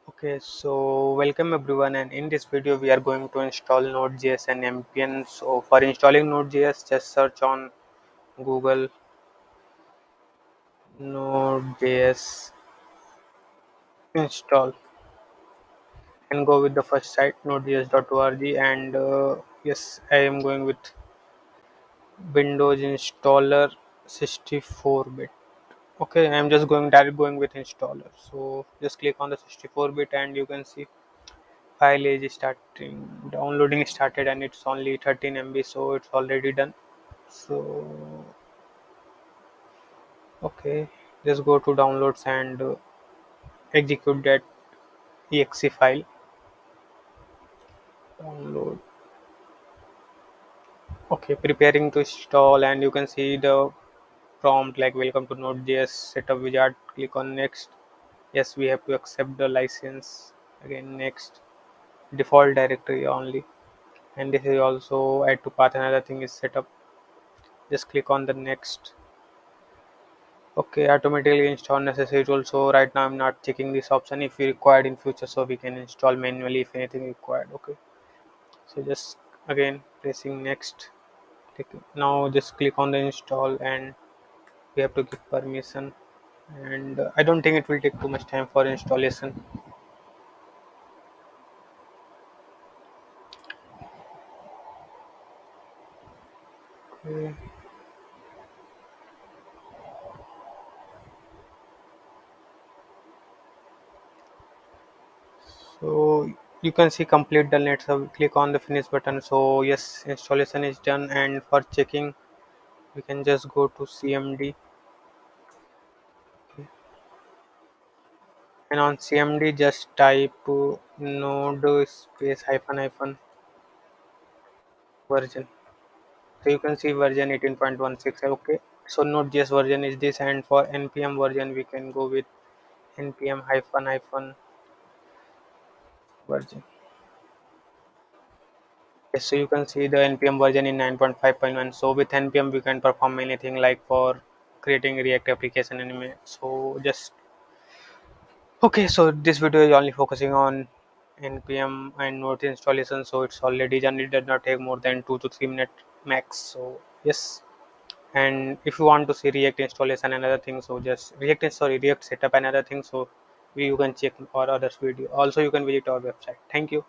Okay, so welcome everyone, and in this video we are going to install nodeJs and npm. So for installing nodeJs, just search on Google nodeJs install and go with the first site nodejs.org. And yes, I am going with Windows installer 64-bit. Okay, I am just going with installer. So just click on the 64-bit and you can see file is starting downloading started, and it's only 13 MB, so it's already done. So okay, just go to downloads and execute that exe file. Download. Okay, preparing to install, and you can see the prompt like welcome to node.js setup wizard. Click on next. Yes, we have to accept the license. Again, next. Default directory only, and this is also add to path. Another thing is setup. Just click on the next. Okay, automatically install necessary tools. So right now I'm not checking this option. If you required in future, so we can install manually if anything required. Okay, so just again pressing next. Now just click on the install, and we have to give permission. And I don't think it will take too much time for installation. Okay. So you can see complete the net. So click on the finish button. So yes, installation is done. And for checking, we can just go to CMD. And on CMD just type node space hyphen hyphen version. So you can see version 18.16. Okay, so node.js version is this, and for npm version we can go with npm hyphen hyphen version. Yes, so you can see the npm version in 9.5.1. So with npm we can perform anything like for creating react application anime. So just okay, so this video is only focusing on npm and node installation, so it's already done. It does not take more than 2 to 3 minutes max. So yes, and if you want to see react installation and other things, so just react setup and other things, so you can check our others video. Also you can visit our website. Thank you.